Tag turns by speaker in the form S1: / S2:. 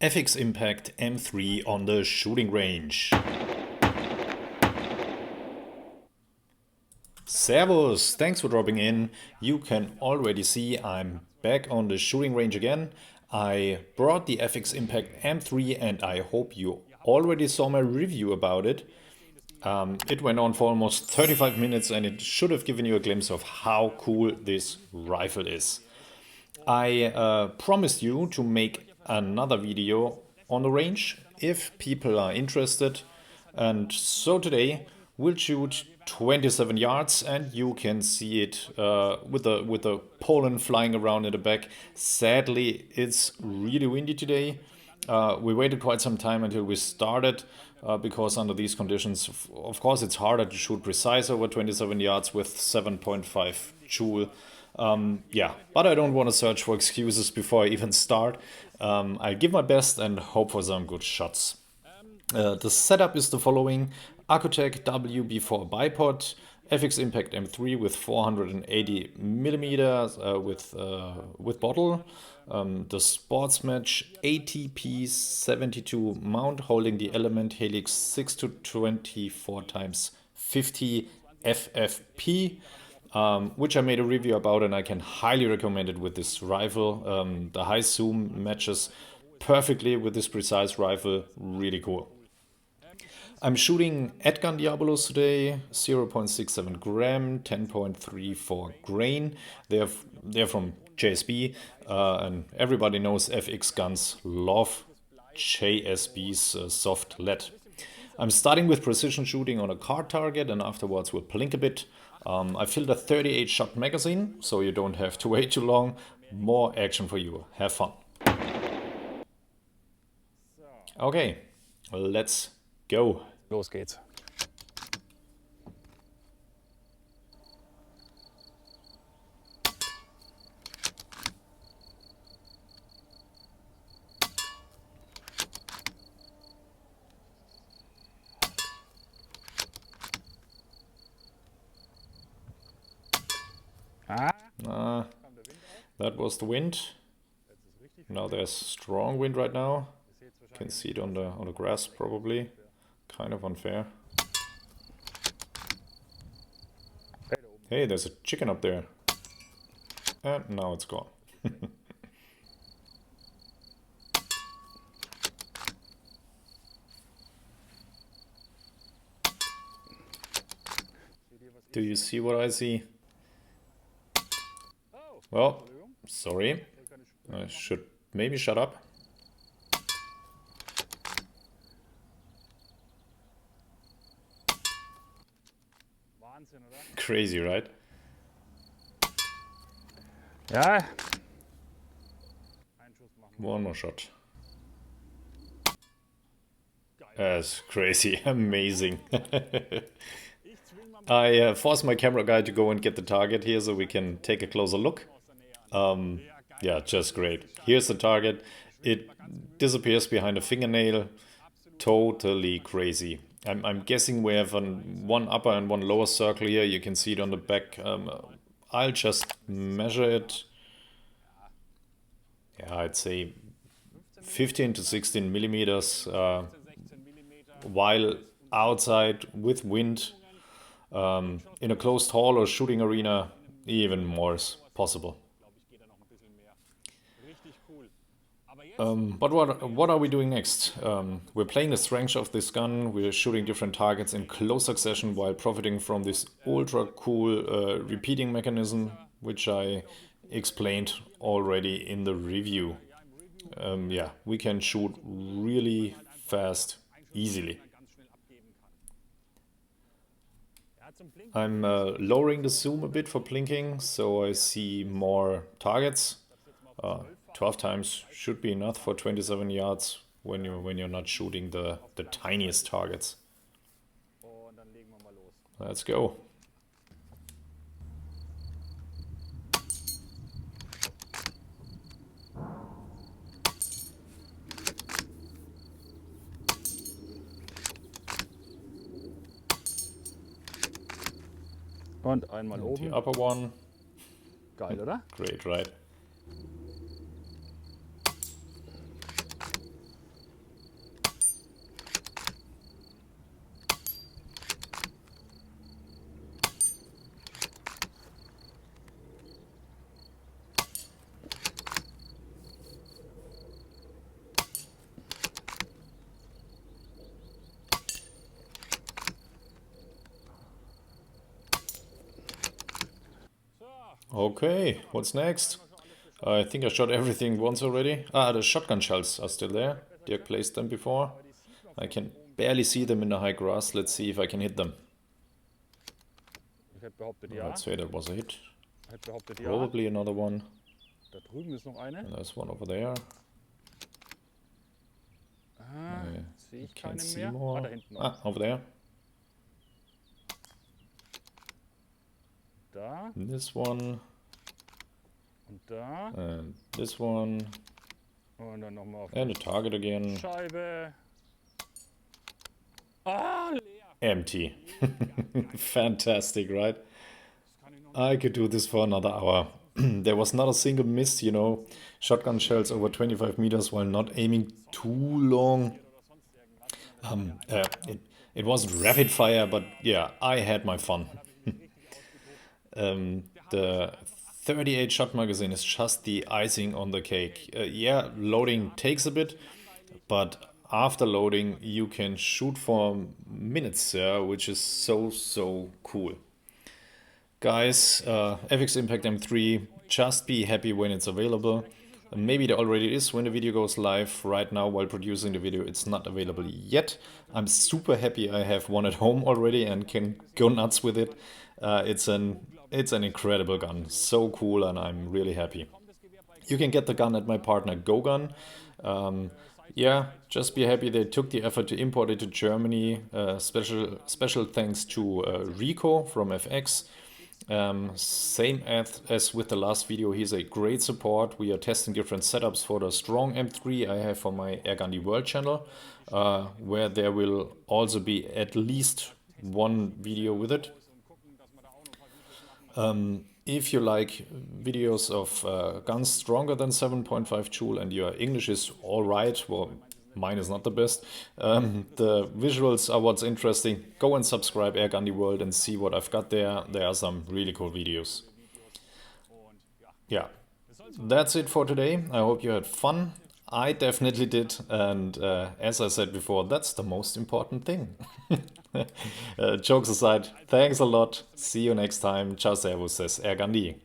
S1: FX Impact M3 on the shooting range. Servus, thanks for dropping in. You can already see I'm back on the shooting range again. I brought the FX Impact M3 and I hope you already saw my review about it. It went on for almost 35 minutes and it should have given you a glimpse of how cool this rifle is. I promised you to make another video on the range if people are interested, and so today we'll shoot 27 yards and you can see it with the pollen flying around in the back. Sadly, it's really windy today. We waited quite some time until we started because under these conditions, of course, it's harder to shoot precise over 27 yards with 7.5 joule. Yeah, but I don't want to search for excuses before I even start. I'll give my best and hope for some good shots. The setup is the following: Accutech WB4 bipod, FX Impact M3 with 480 millimeters with bottle, the Sports Match ATP 72 mount holding the element helix 6 to 24 times 50 FFP. Which I made a review about and I can highly recommend it with this rifle. The high zoom matches perfectly with this precise rifle, really cool. I'm shooting AirGhandi today, 0.67 gram, 10.34 grain. They're from JSB, and everybody knows FX guns love JSB's soft lead. I'm starting with precision shooting on a card target and afterwards we'll plink a bit. I filled a 38 shot magazine, so you don't have to wait too long. More action for you. Have fun. Okay, let's go.
S2: Los geht's.
S1: That was the wind. Now there's strong wind right now. You can see it on the grass probably. Kind of unfair. Hey, there's a chicken up there. And now it's gone. Do you see what I see? Well, sorry. I should maybe shut up. Crazy, right?
S2: Ja.
S1: One more shot. That's crazy, amazing. I forced my camera guy to go and get the target here so we can take a closer look. Yeah, just great. Here's the target. It disappears behind a fingernail. Totally crazy. I'm guessing we have one upper and one lower circle here. You can see it on the back. I'll just measure it. Yeah, I'd say 15 to 16 millimeters. While outside with wind, in a closed hall or shooting arena, even more is possible. But what are we doing next? We're playing the strength of this gun. We're shooting different targets in close succession while profiting from this ultra cool repeating mechanism, which I explained already in the review. Yeah, we can shoot really fast, easily. I'm lowering the zoom a bit for plinking, so I see more targets. 12 times should be enough for 27 yards when you're not shooting the tiniest targets. Let's go.
S2: Und einmal
S1: The
S2: oben.
S1: upper one.
S2: Geil, oder?
S1: Great, right? Okay, what's next? I think I shot everything once already. Ah, the shotgun shells are still there. Dirk placed them before. I can barely see them in the high grass. Let's see if I can hit them.
S2: Ich hätte behauptet ja.
S1: I'd say that was a hit.
S2: Ich hätte behauptet ja.
S1: Probably another one.
S2: Da drüben ist noch eine.
S1: And there's one over there.
S2: Ah, sehe ich keine
S1: Can't see
S2: mehr. Ah,
S1: more.
S2: da hinten noch.
S1: Ah, over there.
S2: Da
S1: This one.
S2: und da.
S1: And this one.
S2: Und dann nochmal auf
S1: And a target
S2: die
S1: again.
S2: Scheibe. Ah, leer.
S1: Empty. Fantastic, right? I could do this for another hour. There was not a single miss, you know. Shotgun shells over 25 meters while not aiming too long. It wasn't rapid fire, but yeah, I had my fun. The 38 shot magazine is just the icing on the cake. Yeah, loading takes a bit, but after loading you can shoot for minutes, yeah, which is so cool. Guys, FX Impact M3, just be happy when it's available. Maybe there already is when the video goes live. Right now, while producing the video, it's not available yet. I'm super happy I have one at home already and can go nuts with it. It's an incredible gun, so cool, and I'm really happy. You can get the gun at my partner GoGun. Yeah, just be happy they took the effort to import it to Germany. Special thanks to Rico from FX. Same as with the last video, he's a great support. We are testing different setups for the strong M3 I have for my AirGhandi World channel, where there will also be at least one video with it. If you like videos of guns stronger than 7.5 joule and your English is alright, well, mine is not the best, the visuals are what's interesting. Go and subscribe AirGhandi World and see what I've got there. There are some really cool videos. Yeah, that's it for today. I hope you had fun. I definitely did, and as I said before, that's the most important thing. Jokes aside, thanks a lot. See you next time. Ciao servus, says AirGhandi.